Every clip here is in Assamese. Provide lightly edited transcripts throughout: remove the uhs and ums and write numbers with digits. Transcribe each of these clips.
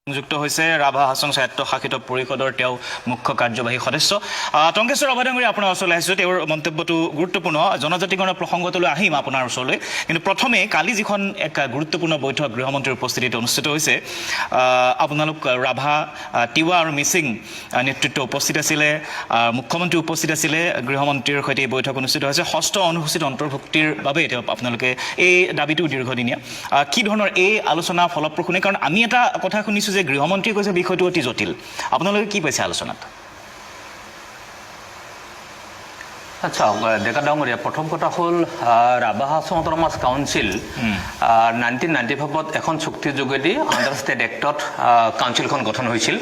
সংযুক্ত হৈছে ৰাভা হাছং স্বায়ত্তশাসিত পৰিষদৰ তেওঁ মুখ্য কাৰ্যবাহী সদস্য টংকেশ্বৰ ৰাভা ডাঙৰীয়া আপোনাৰ ওচৰলৈ আহিছোঁ। তেওঁৰ মন্তব্যটো গুৰুত্বপূৰ্ণ। জনজাতিকৰণৰ প্ৰসংগটোলৈ আহিম আপোনাৰ ওচৰলৈ, কিন্তু প্ৰথমে কালি যিখন এক গুৰুত্বপূৰ্ণ বৈঠক গৃহমন্ত্ৰীৰ উপস্থিতিত অনুষ্ঠিত হৈছে, আপোনালোক ৰাভা, তিৱা আৰু মিচিং নেতৃত্ব উপস্থিত আছিলে, মুখ্যমন্ত্ৰী উপস্থিত আছিলে। গৃহমন্ত্ৰীৰ সৈতে এই বৈঠক অনুষ্ঠিত হৈছে ষষ্ঠ অনুসূচিত অন্তৰ্ভুক্তিৰ বাবে আপোনালোকে এই দাবীটো দীৰ্ঘদিনীয়া। কি ধৰণৰ এই আলোচনা ফলপ্ৰসূ নে? কাৰণ আমি এটা কথা শুনিছোঁ যে গৃহমন্ত্ৰীয়ে কৈছে বিষয়টো অতি জটিল। আপোনালোকে কি পাইছে আলোচনাত? আচ্ছা, ডেকা ডাঙৰীয়া, প্ৰথম কথা হ'ল ৰাভা হাছং অট'নমাছ কাউন্সিল 1995ত এখন চুক্তিৰ যোগেদি আণ্ডাৰ ষ্টেট এক্টত কাউন্সিলখন গঠন হৈছিল।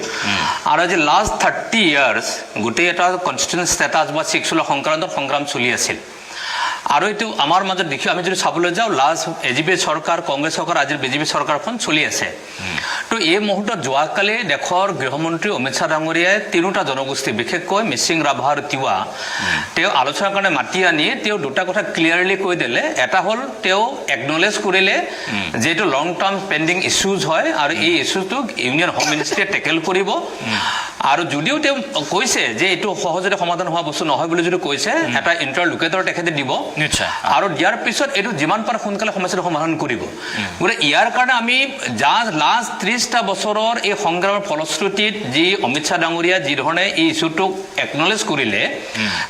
আৰু আজি লাষ্ট 30 ইয়াৰ্ছ গোটেই এটা কনষ্টিটিউচন ষ্টেটাছ বা চিক্সুলা সংগ্ৰাম চলি আছিল। আৰু এইটো আমাৰ মাজত দেখি আমি যদি চাবলৈ যাওঁ, লাষ্ট এজিপি চৰকাৰ, কংগ্ৰেছ চৰকাৰ, আজিৰ বিজেপি চৰকাৰখন চলি আছে। তো এই মুহূৰ্তত যোৱাকালি দেশৰ গৃহমন্ত্ৰী অমিত শ্বাহ ডাঙৰীয়াই তিনিওটা জনগোষ্ঠী, বিশেষকৈ মিচিং, ৰাভা আৰু তিৱা, তেওঁ আলোচনাৰ কাৰণে মাতি আনি তেওঁ দুটা কথা ক্লিয়াৰলি কৈ দিলে। এটা হ'ল তেওঁ একনলেজ কৰিলে যে এইটো লং টাৰ্ম পেণ্ডিং ইছ্যুজ হয় আৰু এই ইছ্যুটোক ইউনিয়ন হোম মিনিষ্ট্ৰীয়ে টেকেল কৰিব। আৰু যদিও তেওঁ কৈছে যে এইটো সহজতে সমাধান হোৱা বস্তু নহয় বুলি যদি কৈছে, এটা ইণ্টাৰলোকেটৰ তেখেতে দিব আৰু দিয়াৰ পিছত এইটো যিমান পাৰে সোনকালে সমস্যাটো সমাধান কৰিব। গতিকে ইয়াৰ কাৰণে আমি লাষ্ট 30টা বছৰৰ এই সংগ্ৰামৰ ফলশ্ৰুতিত যি অমিত শ্বাহ ডাঙৰীয়া যি ধৰণে এই ইছ্যুটোক একনলেজ কৰিলে,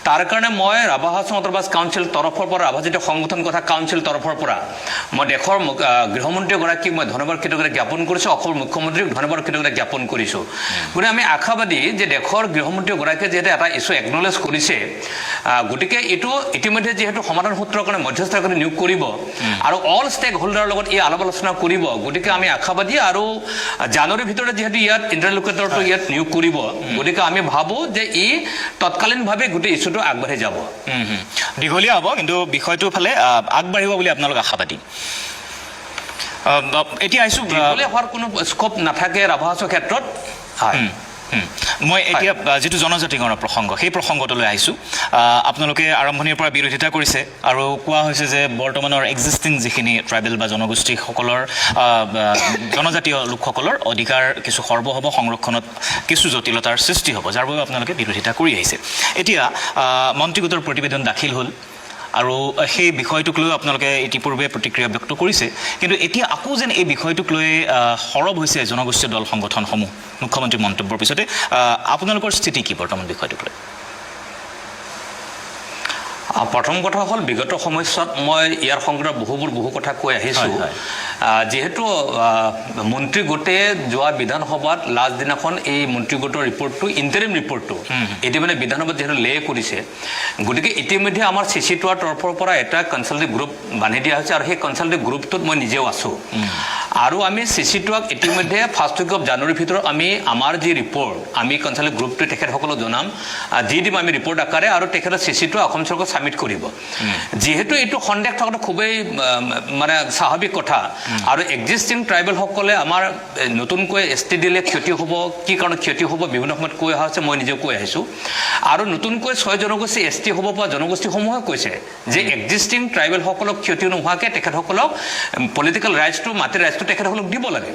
তাৰ কাৰণে মই ৰাভা হাছং অট'নমাছ কাউন্সিল তৰফৰ পৰা, ৰাভা জাতীয় সংগঠন কথা কাউন্সিল তৰফৰ পৰা মই দেশৰ গৃহমন্ত্ৰীগৰাকীক মই ধন্যবাদ কৃতজ্ঞতা জ্ঞাপন কৰিছোঁ, অসমৰ মুখ্যমন্ত্ৰীক ধন্যবাদ কৃতজ্ঞতা জ্ঞাপন কৰিছোঁ। গতিকে আমি আশাবাদী যে দেশৰ গৃহমন্ত্ৰীগৰাকীয়ে যিহেতু এটা ইছ্যু একনলেজ কৰিছে, গতিকে এইটো ইতিমধ্যে যিহেতু সমাধান সূত্ৰৰ কাৰণে মধ্যস্থতাকাৰী নিয়োগ কৰিব আৰু অল ষ্টেক হোল্ডাৰৰ লগত এই আলাপ আলোচনা কৰিব। গতিকে আমি আশাবাদী আৰু জানুৱাৰীৰ ভিতৰতে যিহেতু ইয়াত ইণ্টাৰলোকেটৰটো ইয়াত নিয়োগ কৰিব, গতিকে আমি ভাবোঁ যে ই তৎকালীনভাৱে গোটেই ইছ্যুটো আগবাঢ়ি যাব। দীঘলীয়া হ'ব, কিন্তু বিষয়টোৰ ফালে আগবাঢ়িব বুলি আপোনালোক আশাবাদী। এতিয়া আহিছোঁ, দীঘলীয়া হোৱাৰ কোনো স্ক'প নাথাকে ৰাভা হাছংৰ ক্ষেত্ৰত। হয়, মই এতিয়া যিটো জনজাতিকৰণৰ প্ৰসংগ, সেই প্ৰসংগটোলৈ আহিছোঁ। আপোনালোকে আৰম্ভণিৰ পৰা বিৰোধিতা কৰিছে আৰু কোৱা হৈছে যে বৰ্তমানৰ এক্সিষ্টিং যিখিনি ট্ৰাইবেল বা জনগোষ্ঠীসকলৰ, জনজাতীয় লোকসকলৰ অধিকাৰ কিছু সৰ্ব হ'ব, সংৰক্ষণত কিছু জটিলতাৰ সৃষ্টি হ'ব, যাৰ বাবে আপোনালোকে বিৰোধিতা কৰি আহিছে। এতিয়া মন্ত্ৰীগোটৰ প্ৰতিবেদন দাখিল হ'ল আৰু সেই বিষয়টোক লৈ আপোনালোকে ইতিপূৰ্বে প্ৰতিক্ৰিয়া ব্যক্ত কৰিছে, কিন্তু এতিয়া আকৌ যেন এই বিষয়টোক লৈ সৰব হৈছে জনগোষ্ঠীয় দল সংগঠনসমূহ মুখ্যমন্ত্ৰীৰ মন্তব্যৰ পিছতে। আপোনালোকৰ স্থিতি কি বৰ্তমান বিষয়টোক লৈ? প্ৰথম কথা হ'ল, বিগত সময়ছোৱাত মই ইয়াৰ সংক্ৰান্তত বহু কথা কৈ আহিছোঁ। যিহেতু মন্ত্ৰী গোটে যোৱা বিধানসভাত লাষ্ট দিনাখন এই মন্ত্ৰী গোটৰ ৰিপৰ্টটো, ইণ্টাৰিম ৰিপৰ্টটো ইতিমধ্যে বিধানসভাত যিহেতু লে কৰিছে, গতিকে ইতিমধ্যে আমাৰ চিচিটোৱাৰ তৰফৰ পৰা এটা কনচাল্টিভ গ্ৰুপ বান্ধি দিয়া হৈছে আৰু সেই কনচাল্টিভ গ্ৰুপটোত মই নিজেও আছোঁ। আৰু আমি চিচিটোৱাক ইতিমধ্যে ফাৰ্ষ্ট উইক অফ জানুৱাৰীৰ ভিতৰত আমি আমাৰ যি ৰিপৰ্ট আমি কনচাল্টিভ গ্ৰুপটোৱে তেখেতসকলক জনাম, দি দিম আমি ৰিপৰ্ট আকাৰে, আৰু তেখেতৰ চিচিটোৱা অসম চৰকাৰক ছাবমিট কৰিব। যিহেতু এইটো সন্দেহ থকাটো খুবেই মানে স্বাভাৱিক কথা, আৰু এক্সিষ্টিং ট্ৰাইবেলসকলে আমাৰ নতুনকৈ ST দিলে ক্ষতি হ'ব, কি কাৰণত ক্ষতি হ'ব বিভিন্ন সময়ত কৈ অহা হৈছে, মই নিজেও কৈ আহিছোঁ। আৰু নতুনকৈ 6 জনগোষ্ঠী ST হ'ব পৰা জনগোষ্ঠীসমূহে কৈছে যে এক্সিষ্টিং ট্ৰাইবেলসকলক ক্ষতি নোহোৱাকৈ তেখেতসকলক পলিটিকেল ৰাইটছটো, মাটিৰ ৰাইটছটো তেখেতসকলক দিব লাগে।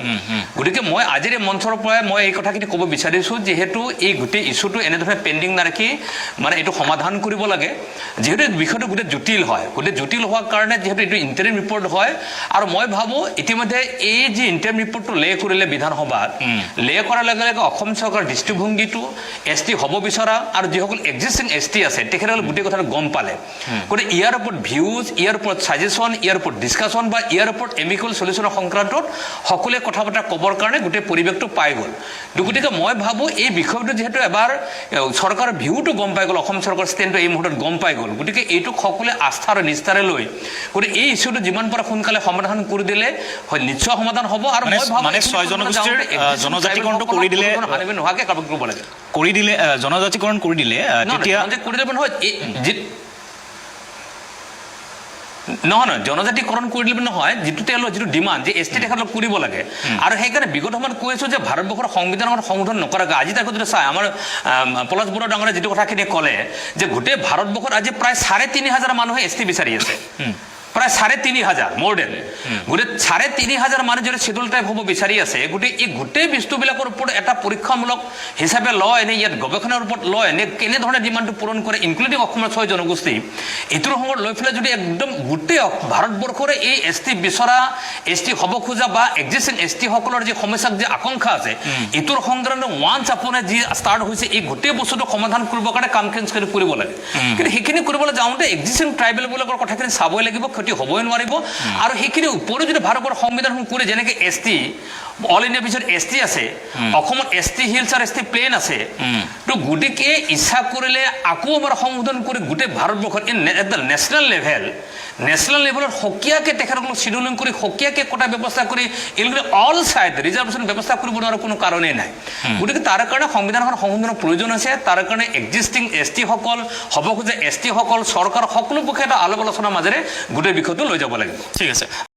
গতিকে মই আজিৰ এই মঞ্চৰ পৰাই মই এই কথাখিনি ক'ব বিচাৰিছোঁ, যিহেতু এই গোটেই ইছ্যুটো এনেধৰণে পেণ্ডিং নাৰাখি মানে এইটো সমাধান কৰিব লাগে। যিহেতু বিষয়টো গোটেই জটিল হয়, গোটেই জটিল হোৱাৰ কাৰণে যিহেতু এইটো ইণ্টাৰিম ৰিপৰ্ট হয়, আৰু মই ভাবোঁ ইতিমধ্যে এই যি ইণ্টাৰিম ৰিপৰ্টটো লে কৰিলে বিধানসভাত, লে কৰাৰ লগে লগে অসম চৰকাৰৰ দৃষ্টিভংগীটো ST হ'ব বিচৰা আৰু যিসকল এক্সিষ্টিং ST আছে তেখেতসকলে গোটেই কথাটো গম পালে। গতিকে ইয়াৰ ওপৰত ভিউজ, ইয়াৰ ওপৰত ছাজেশ্যন, ইয়াৰ ওপৰত ডিছকাশ্যন বা ইয়াৰ ওপৰত এমিকুৱেল চলিউশ্যনৰ সংক্ৰান্তত সকলোৱে কথা বতৰা ক'বৰ কাৰণে গোটেই পৰিৱেশটো পাই গ'ল। গতিকে মই ভাবোঁ এই বিষয়টো যিহেতু এবাৰ চৰকাৰৰ ভিউটো গম পাই গ'ল, অসম চৰকাৰৰ ষ্টেণ্ডটো এই মুহূৰ্তত গম পাই গ'ল, গতিকে এইটোক সকলোৱে আস্থা আৰু নিষ্ঠাৰে লৈ গতিকে এই ইছ্যুটো যিমান পাৰে সোনকালে সমাধান কৰি দিলে হয় নিশ্চয় সমাধান হ'ব। আৰু মই ভাবোঁ মানে 6 জনগোষ্ঠীৰ জনজাতিকৰণটো কৰি দিলে নোহোৱাকৈ কাম কৰিব লাগে, কৰি দিলে জনজাতিকৰণ কৰি দিলে তেতিয়া কৰি দিব নহয়। নহয় জনজাতিকৰণ কৰি দিলে নহয়, যিটো তেওঁলোকৰ যিটো ডিমাণ্ড যে ST তেখেতলোক কৰিব লাগে। আৰু সেইকাৰণে বিগত সময়ত কৈ আছোঁ যে ভাৰতবৰ্ষৰ সংবিধানৰ সংশোধন নকৰাকৈ আজি তাকো যদি চাই আমাৰ পলাশ বৰুৱা ডাঙৰে যিটো কথাখিনি ক'লে যে গোটেই ভাৰতবৰ্ষত আজি প্ৰায় 3,500 মানুহে ST বিচাৰি আছে। প্ৰায় 3,500 মোৰ দেন গোটেই 3,500 মানুহ যদি শিডিউল টাইপ হ'ব বিচাৰি আছে গোটেই বস্তুবিলাকৰ ওপৰত এটা পৰীক্ষামূলক হিচাপে লয় এনে ইয়াত গৱেষণাৰ ওপৰত লয় এনে কেনেধৰণে ডিমাণ্ডটো পূৰণ কৰে ইনক্লুডিং অসমৰ 6 জনগোষ্ঠী এইটোৰ সংগত লৈ পেলাই যদি একদম গোটেই ভাৰতবৰ্ষৰে এই এছটি বিচৰা এছটি হ'ব খোজা বা এক্সিষ্টিং এছটি সকলৰ যি সমস্যাক যি আকাংক্ষা আছে এইটোৰ সংগ্ৰামে ওৱান্স আপনে যি ষ্টাৰ্ট হৈছে এই গোটেই বস্তুটো সমাধান কৰিবৰ কাৰণে কাম কৰিব লাগে কিন্তু সেইখিনি কৰিবলৈ যাওঁতে এক্সিষ্টিং ট্ৰাইবেলবিলাকৰ কথাখিনি চাবই লাগিব ক্ষতি হ'বই নোৱাৰিব আৰু সেইখিনি ওপৰত যদি ভাৰতৰ সংবিধানখন কৰে যেনেকৈ এছটি অল ইণ্ডিয়া পিছত এছটি আছে অসমত এছটি হিলছ আৰু এছটি প্লেন আছে তো গতিকে ইচ্ছা কৰিলে আকৌ আমাৰ সংশোধন কৰি গোটেই ভাৰতবৰ্ষত এট দ্য নেশ্যনেল লেভেলত সকিয়াকৈ তেখেতসকলক চিডিউলিং কৰি সকিয়াকৈ কটা ব্যৱস্থা কৰি অল ছাইড ৰিজাৰ্ভেশ্যন ব্যৱস্থা কৰিব নোৱাৰা কোনো কাৰণেই নাই গতিকে তাৰ কাৰণে সংবিধানখন সংশোধনৰ প্ৰয়োজন আছে তাৰ কাৰণে এক্সিষ্টিং এছটি সকল হ'ব খোজা এছটি সকল চৰকাৰ সকলো পক্ষে এটা আলাপ আলোচনাৰ মাজেৰে গোটেই বিষয়টো লৈ যাব লাগিব ঠিক আছে